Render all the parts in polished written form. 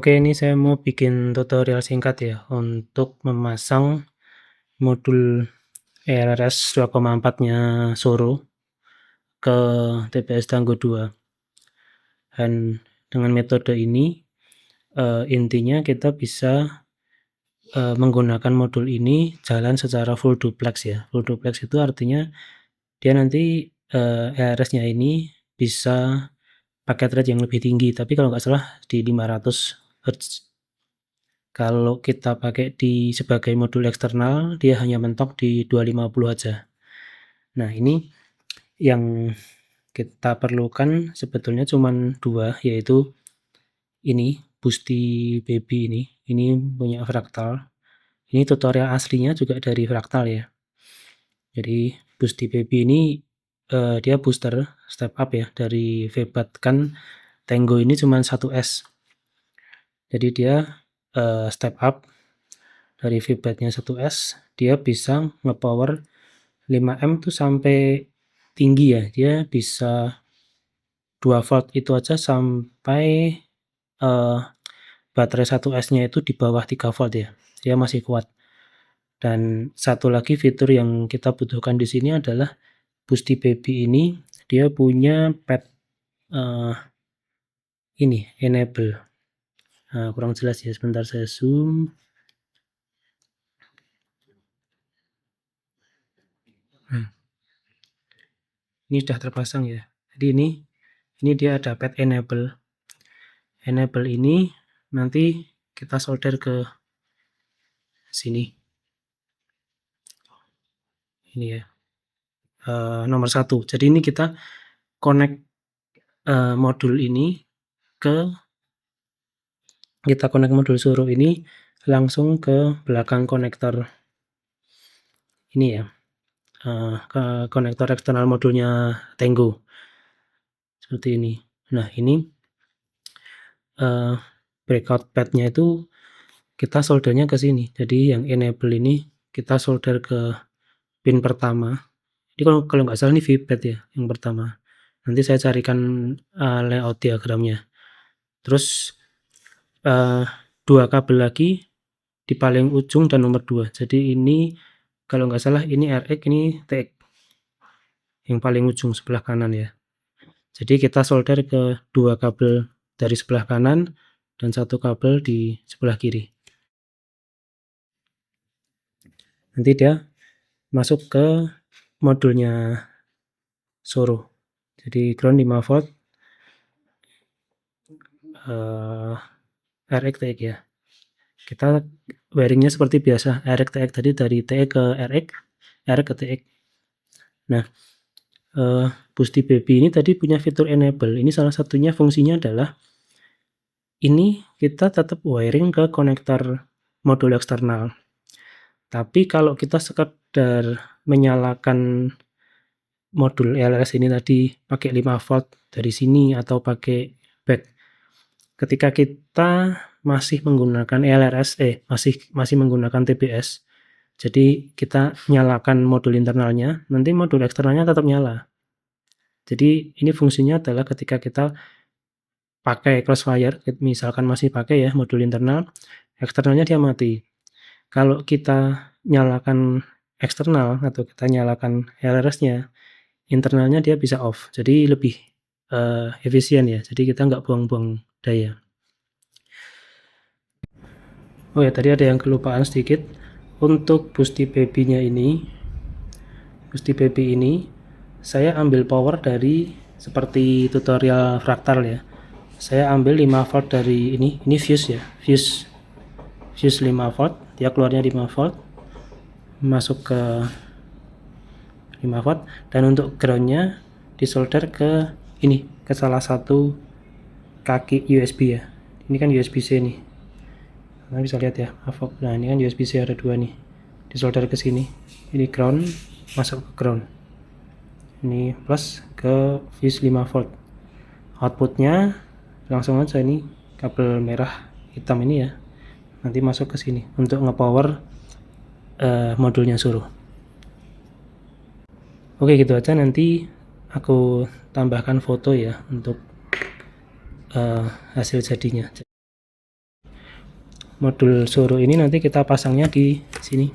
Oke, ini saya mau bikin tutorial singkat ya untuk memasang modul ELRS 2,4-nya Soro ke TPS Tangguh 2. Dan dengan metode ini intinya kita bisa menggunakan modul ini jalan secara full duplex ya. Full duplex itu artinya dia nanti ELRS-nya ini bisa paket rate yang lebih tinggi, tapi kalau nggak salah di 500 Hz. Kalau kita pakai sebagai modul eksternal, dia hanya mentok di 250 aja. Nah, ini yang kita perlukan sebetulnya cuma 2, yaitu ini Boosty Baby ini punya Fractal. Ini tutorial aslinya juga dari Fractal ya. Jadi Boosty Baby ini dia booster step up ya dari Vebat, kan Tango ini cuma 1S. Jadi dia step up dari Vebatnya 1S, dia bisa ngepower 5M tuh sampai tinggi ya. Dia bisa 2 volt itu aja sampai baterai 1S-nya itu di bawah 3 volt ya. Dia masih kuat. Dan satu lagi fitur yang kita butuhkan di sini adalah Boosty Baby ini dia punya pad ini enable. Nah, kurang jelas ya, sebentar saya zoom. Ini sudah terpasang ya. Jadi ini dia ada pad enable. Enable ini nanti kita solder ke sini. Ini ya. Nomor 1. Jadi ini kita connect modul ini kita connect modul Soro ini langsung ke belakang konektor ini ya. Ke konektor eksternal modulnya Tango. Seperti ini. Nah, ini breakout pad-nya itu kita soldernya ke sini. Jadi yang enable ini kita solder ke pin pertama. Ini kalau nggak salah ini VPAD ya yang pertama. Nanti saya carikan layout diagramnya. Terus 2 kabel lagi di paling ujung dan nomor 2. Jadi ini kalau nggak salah ini RX, ini TX yang paling ujung sebelah kanan ya. Jadi kita solder ke 2 kabel dari sebelah kanan dan 1 kabel di sebelah kiri. Nanti dia masuk ke modulnya Soro. Jadi ground 5 volt RX TX ya. Kita wiringnya seperti biasa, RX TX tadi dari TX ke RX, RX ke TX. Nah, Boosty Baby ini tadi punya fitur enable. Ini salah satunya fungsinya adalah ini kita tetap wiring ke konektor modul eksternal. Tapi kalau kita sekedar menyalakan modul ELRS ini tadi pakai 5 volt dari sini atau pakai back, ketika kita masih menggunakan ELRS, masih menggunakan TPS, jadi kita nyalakan modul internalnya, nanti modul eksternalnya tetap nyala. Jadi ini fungsinya adalah ketika kita pakai crossfire, misalkan masih pakai ya modul internal, eksternalnya dia mati. Kalau kita nyalakan eksternal atau kita nyalakan ELRS-nya, internalnya dia bisa off. Jadi lebih efisien ya. Jadi kita nggak buang-buang daya. Oh ya, tadi ada yang kelupaan sedikit. Untuk Boosty Baby-nya ini, saya ambil power dari seperti tutorial Fractal ya. Saya ambil 5 volt dari ini fuse ya, fuse 5 volt, dia keluarnya 5 volt, masuk ke 5 volt, dan untuk groundnya disolder ke ini, ke salah satu kaki USB ya. Ini kan USB-C nih. Nah, bisa lihat ya, nah ini kan USB-C ada 2 nih, disolder ke sini. Ini ground, masuk ke ground. Ini plus ke fuse 5 volt. Outputnya langsung aja ini kabel merah hitam ini ya, nanti masuk ke sini untuk ngepower modulnya Soro. Oke, gitu aja. Nanti aku tambahkan foto ya untuk hasil jadinya. modul suruh ini nanti kita pasangnya di sini.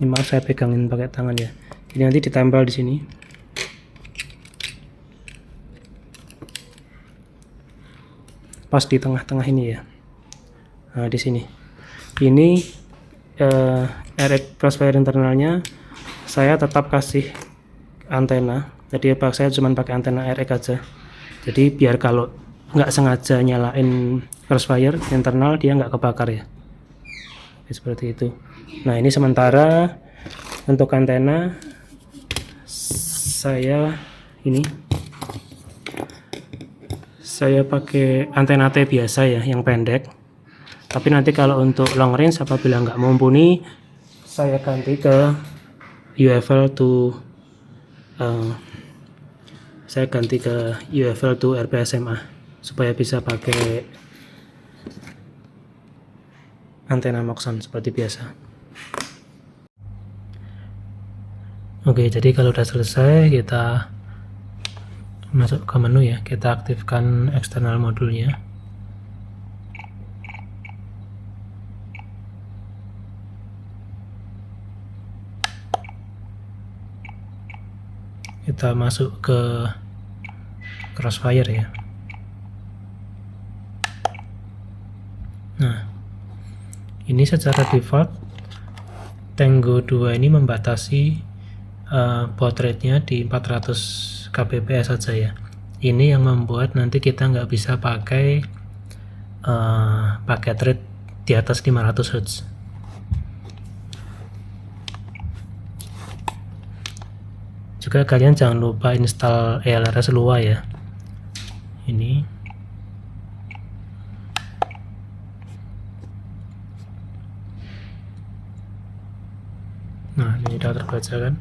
Ini maaf saya pegangin pakai tangan ya. Ini nanti ditempel di sini. Pas di tengah-tengah ini ya. Nah, di sini. Ini RX crossfire internalnya saya tetap kasih antena. Jadi saya cuma pakai antena RX aja. Jadi biar kalau nggak sengaja nyalain crossfire internal dia nggak kebakar ya. Seperti itu. Nah, ini sementara untuk antena saya pakai antena T biasa ya, yang pendek. Tapi nanti kalau untuk long range apabila nggak mumpuni, saya ganti ke UFL to RPSMA supaya bisa pakai antena Moxon seperti biasa. Oke, jadi kalau udah selesai kita masuk ke menu ya, kita aktifkan eksternal modulnya. Kita masuk ke crossfire ya. Nah, ini secara default Tango 2 ini membatasi baud rate-nya di 400 kbps saja ya. Ini yang membuat nanti kita nggak bisa pakai paket rate di atas 500 Hz. Juga kalian jangan lupa install ELRS Lua ya. Ini nah, ini udah terbaca kan.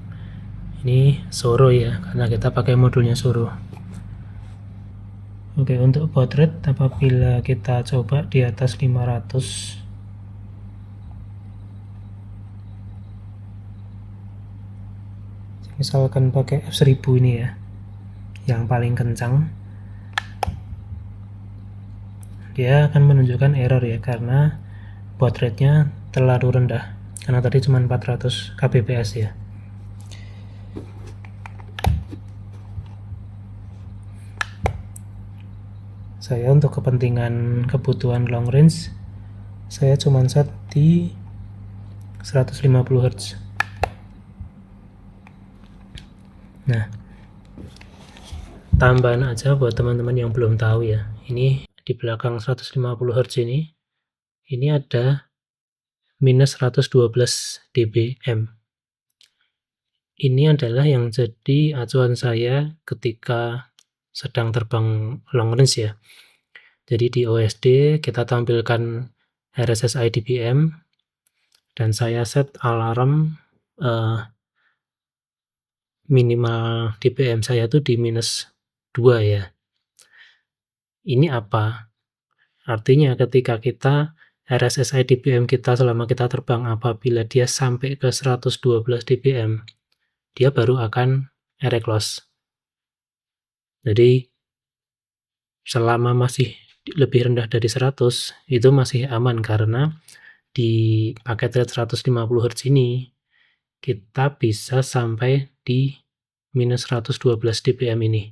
Ini Soro ya, karena kita pakai modulnya Soro. Oke, untuk baud rate apabila kita coba di atas 500, misalkan pakai F1000 ini ya, yang paling kencang, dia akan menunjukkan error ya, karena baud rate-nya terlalu rendah, karena tadi cuma 400 kbps ya. Saya untuk kepentingan kebutuhan long range, saya cuma set di 150 Hz. Nah, tambahan aja buat teman-teman yang belum tahu ya, ini di belakang 150 Hz ini ada minus 112 dBm. Ini adalah yang jadi acuan saya ketika sedang terbang long range ya. Jadi di OSD kita tampilkan RSSI dBm dan saya set alarm minimal dBm saya tuh di minus 2 ya. Ini apa? Artinya ketika kita RSSI dBm kita selama kita terbang apabila dia sampai ke 112 dBm, dia baru akan error close. Jadi selama masih lebih rendah dari 100 itu masih aman, karena di paket rate 150 Hz ini kita bisa sampai di minus 112 dBm ini.